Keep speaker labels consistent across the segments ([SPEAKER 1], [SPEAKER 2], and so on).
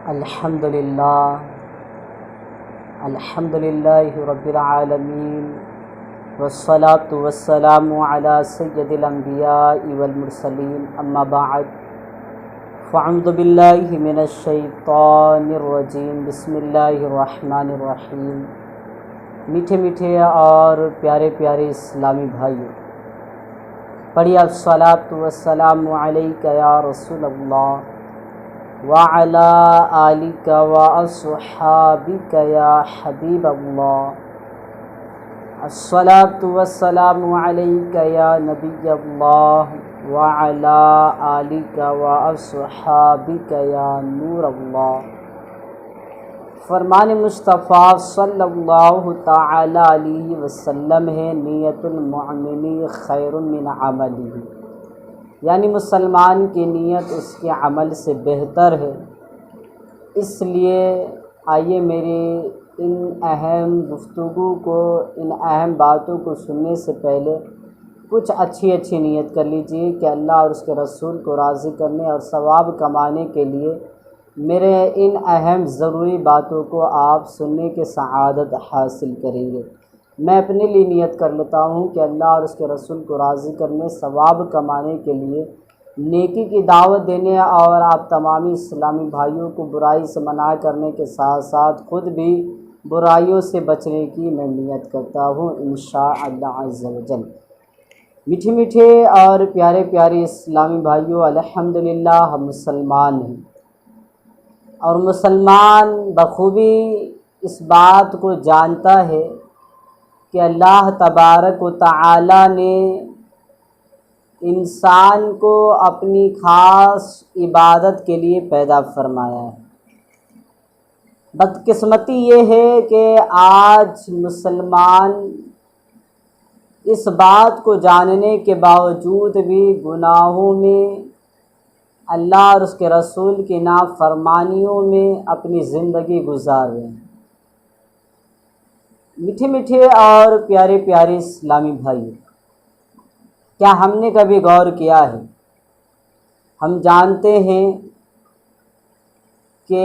[SPEAKER 1] الحمدللہ رب العالمین والصلاة والسلام علی سید الانبیاء والمرسلین اما بعد فاعوذ باللہ من الشیطان الرجیم بسم اللہ الرحمن الرحیم۔ میٹھے میٹھے اور پیارے پیارے اسلامی بھائیوں، پڑھیے الصلاۃ والسلام علیک یا رسول اللہ وعلی آلک واصحابک یا حبیب اللہ، الصلاۃ والسلام علیک یا نبی اللہ وعلی آلک واصحابک یا نور اللہ۔ فرمان مصطفیٰ صلی اللہ تعالی علیہ وسلم ہے، نیت المؤمن خیر من عملہ، یعنی مسلمان کی نیت اس کے عمل سے بہتر ہے۔ اس لیے آئیے میری ان اہم گفتگو کو، ان اہم باتوں کو سننے سے پہلے کچھ اچھی نیت کر لیجیے کہ اللہ اور اس کے رسول کو راضی کرنے اور ثواب کمانے کے لیے میرے ان اہم ضروری باتوں کو آپ سننے کے سعادت حاصل کریں گے۔ میں اپنے لیے نیت کر لیتا ہوں کہ اللہ اور اس کے رسول کو راضی کرنے، ثواب کمانے کے لیے، نیکی کی دعوت دینے اور آپ تمامی اسلامی بھائیوں کو برائی سے منع کرنے کے ساتھ ساتھ خود بھی برائیوں سے بچنے کی میں نیت کرتا ہوں انشاءاللہ عز و جل۔ میٹھے میٹھے اور پیارے پیارے اسلامی بھائیوں، الحمدللہ ہم مسلمان ہیں، اور مسلمان بخوبی اس بات کو جانتا ہے کہ اللہ تبارک و تعالی نے انسان کو اپنی خاص عبادت کے لیے پیدا فرمایا ہے۔ بدقسمتی یہ ہے کہ آج مسلمان اس بات کو جاننے کے باوجود بھی گناہوں میں، اللہ اور اس کے رسول کی نافرمانیوں میں اپنی زندگی گزار رہے ہیں۔ میٹھے میٹھے اور پیارے پیارے اسلامی بھائی، کیا ہم نے کبھی غور کیا ہے؟ ہم جانتے ہیں کہ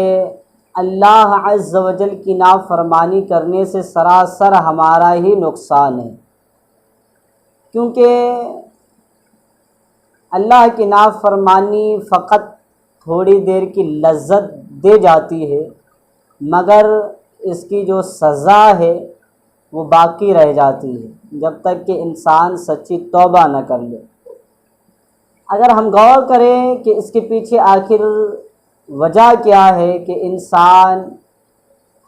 [SPEAKER 1] اللہ عز و جل کی نافرمانی کرنے سے سراسر ہمارا ہی نقصان ہے، کیونکہ اللہ کی نافرمانی فقط تھوڑی دیر کی لذت دے جاتی ہے، مگر اس کی جو سزا ہے وہ باقی رہ جاتی ہے جب تک کہ انسان سچی توبہ نہ کر لے۔ اگر ہم غور کریں کہ اس کے پیچھے آخر وجہ کیا ہے کہ انسان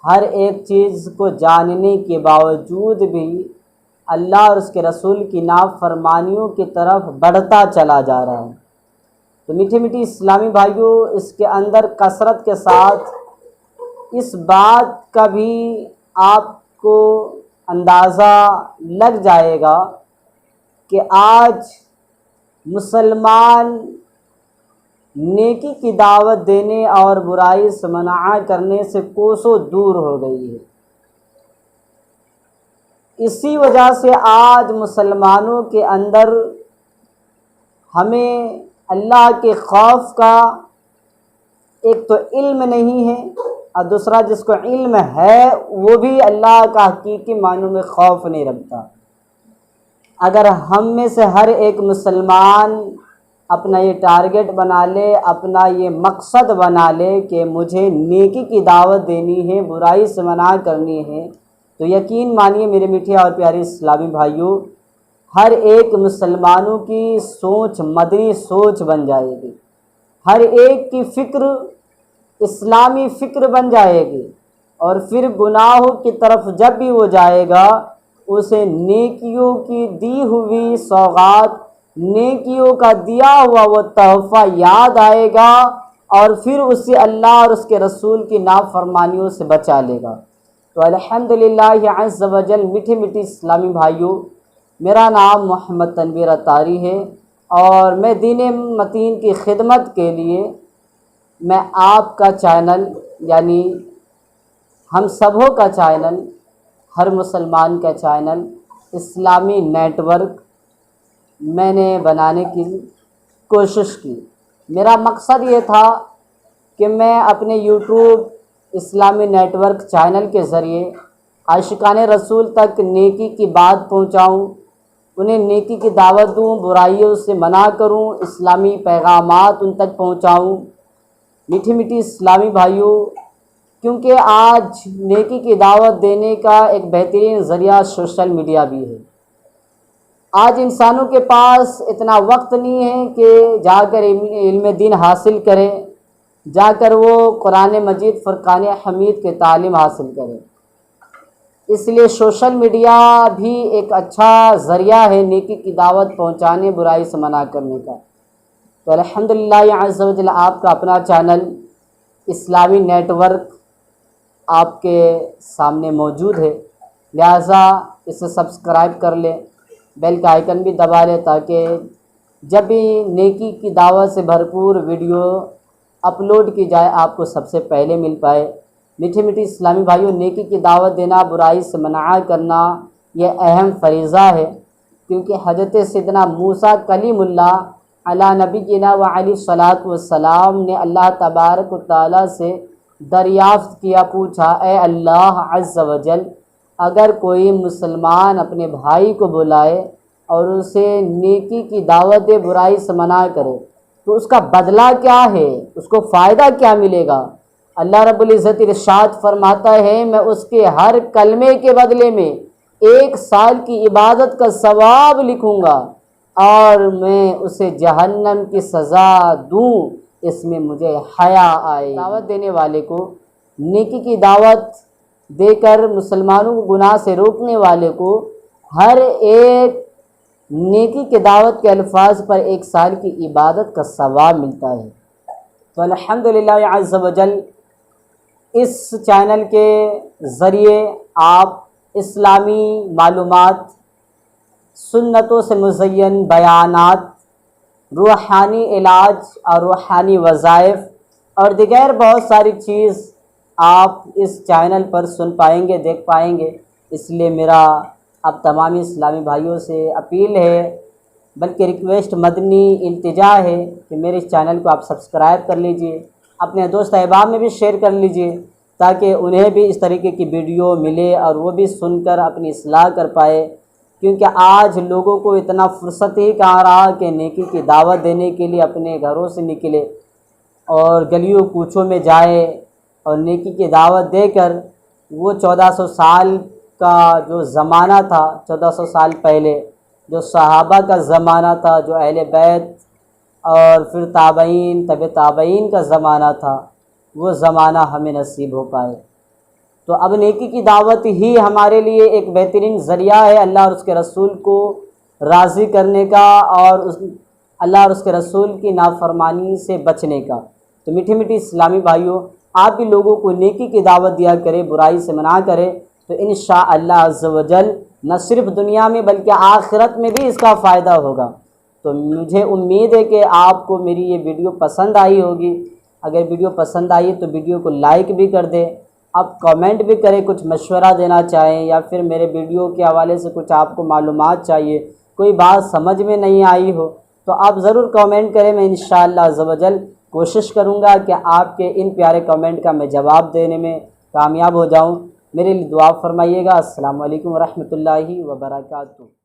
[SPEAKER 1] ہر ایک چیز کو جاننے کے باوجود بھی اللہ اور اس کے رسول کی نافرمانیوں کی طرف بڑھتا چلا جا رہا ہے، تو میٹھے میٹھے اسلامی بھائیوں، اس کے اندر کثرت کے ساتھ اس بات کا بھی آپ کو اندازہ لگ جائے گا کہ آج مسلمان نیکی کی دعوت دینے اور برائی سے منع کرنے سے کوسوں دور ہو گئی ہے۔ اسی وجہ سے آج مسلمانوں کے اندر ہمیں اللہ کے خوف کا ایک تو علم نہیں ہے، اور دوسرا جس کو علم ہے وہ بھی اللہ کا حقیقی معنوں میں خوف نہیں رکھتا۔ اگر ہم میں سے ہر ایک مسلمان اپنا یہ ٹارگٹ بنا لے، اپنا یہ مقصد بنا لے کہ مجھے نیکی کی دعوت دینی ہے، برائی سے منع کرنی ہے، تو یقین مانیے میرے میٹھے اور پیارے اسلامی بھائیوں، ہر ایک مسلمانوں کی سوچ مدنی سوچ بن جائے گی، ہر ایک کی فکر اسلامی فکر بن جائے گی، اور پھر گناہوں کی طرف جب بھی وہ جائے گا اسے نیکیوں کی دی ہوئی سوغات، نیکیوں کا دیا ہوا وہ تحفہ یاد آئے گا، اور پھر اسے اللہ اور اس کے رسول کی نافرمانیوں سے بچا لے گا۔ تو الحمدللہ عز و جل میٹھے میٹھے اسلامی بھائیوں، میرا نام محمد تنویر اتاری ہے، اور میں دین متین کی خدمت کے لیے میں آپ کا چینل، یعنی ہم سبوں کا چینل، ہر مسلمان کا چینل اسلامی نیٹ ورک میں نے بنانے کی کوشش کی۔ میرا مقصد یہ تھا کہ میں اپنے یوٹیوب اسلامی نیٹ ورک چینل کے ذریعے عاشقان رسول تک نیکی کی بات پہنچاؤں، انہیں نیکی کی دعوت دوں، برائیوں سے منع کروں، اسلامی پیغامات ان تک پہنچاؤں۔ میٹھی میٹھی اسلامی بھائیوں، کیونکہ آج نیکی کی دعوت دینے کا ایک بہترین ذریعہ سوشل میڈیا بھی ہے۔ آج انسانوں کے پاس اتنا وقت نہیں ہے کہ جا کر علم دین حاصل کرے، جا کر وہ قرآن مجید فرقان حمید کے تعلیم حاصل کرے۔ اس لیے سوشل میڈیا بھی ایک اچھا ذریعہ ہے نیکی کی دعوت پہنچانے، برائی سے منع کرنے کا۔ تو الحمدللہ عز و جل آپ کا اپنا چینل اسلامی نیٹ ورک آپ کے سامنے موجود ہے، لہٰذا اسے سبسکرائب کر لیں، بیل کا آئیکن بھی دبا لیں تاکہ جب بھی نیکی کی دعوت سے بھرپور ویڈیو اپلوڈ کی جائے آپ کو سب سے پہلے مل پائے۔ میٹھے میٹھی اسلامی بھائیوں، نیکی کی دعوت دینا، برائی سے منع کرنا یہ اہم فریضہ ہے، کیونکہ حضرت سیدنا موسیٰ کلیم اللہ علی نبینا و علیہ الصلاۃ والسلام نے اللہ تبارک و تعالیٰ سے دریافت کیا، پوچھا، اے اللہ عز و جل، اگر کوئی مسلمان اپنے بھائی کو بلائے اور اسے نیکی کی دعوت دے، برائی سے منع کرے، تو اس کا بدلہ کیا ہے، اس کو فائدہ کیا ملے گا؟ اللہ رب العزت ارشاد فرماتا ہے، میں اس کے ہر کلمے کے بدلے میں 1 سال کی عبادت کا ثواب لکھوں گا اور میں اسے جہنم کی سزا دوں، اس میں مجھے حیا آئے۔ دعوت دینے والے کو، نیکی کی دعوت دے کر مسلمانوں کو گناہ سے روکنے والے کو ہر ایک نیکی کے دعوت کے الفاظ پر 1 سال کی عبادت کا ثواب ملتا ہے۔ تو الحمدللہ عز و جل اس چینل کے ذریعے آپ اسلامی معلومات، سنتوں سے مزین بیانات، روحانی علاج اور روحانی وظائف اور دیگر بہت ساری چیز آپ اس چینل پر سن پائیں گے، دیکھ پائیں گے۔ اس لیے میرا اب تمامی اسلامی بھائیوں سے اپیل ہے، بلکہ ریکویسٹ، مدنی التجا ہے کہ میرے اس چینل کو آپ سبسکرائب کر لیجئے، اپنے دوست احباب میں بھی شیئر کر لیجئے تاکہ انہیں بھی اس طریقے کی ویڈیو ملے اور وہ بھی سن کر اپنی اصلاح کر پائے، کیونکہ آج لوگوں کو اتنا فرصت ہی کہاں رہا کہ نیکی کی دعوت دینے کے لیے اپنے گھروں سے نکلے اور گلیوں کوچوں میں جائے اور نیکی کی دعوت دے کر وہ 1400 سال کا جو زمانہ تھا، 1400 سال پہلے جو صحابہ کا زمانہ تھا، جو اہل بیت اور پھر تابعین، طب تابعین کا زمانہ تھا، وہ زمانہ ہمیں نصیب ہو پائے۔ تو اب نیکی کی دعوت ہی ہمارے لیے ایک بہترین ذریعہ ہے اللہ اور اس کے رسول کو راضی کرنے کا اور اللہ اور اس کے رسول کی نافرمانی سے بچنے کا۔ تو میٹھی میٹھی اسلامی بھائیوں، آپ بھی لوگوں کو نیکی کی دعوت دیا کرے، برائی سے منع کرے، تو انشاءاللہ عز و جل نہ صرف دنیا میں بلکہ آخرت میں بھی اس کا فائدہ ہوگا۔ تو مجھے امید ہے کہ آپ کو میری یہ ویڈیو پسند آئی ہوگی۔ اگر ویڈیو پسند آئی تو ویڈیو کو لائک بھی کر دیں، آپ کامنٹ بھی کریں، کچھ مشورہ دینا چاہیں یا پھر میرے ویڈیو کے حوالے سے کچھ آپ کو معلومات چاہیے، کوئی بات سمجھ میں نہیں آئی ہو تو آپ ضرور کامنٹ کریں۔ میں انشاءاللہ عز و جل کوشش کروں گا کہ آپ کے ان پیارے کامنٹ کا میں جواب دینے میں کامیاب ہو جاؤں۔ میرے لیے دعا فرمائیے گا۔ السلام علیکم ورحمۃ اللہ وبرکاتہ۔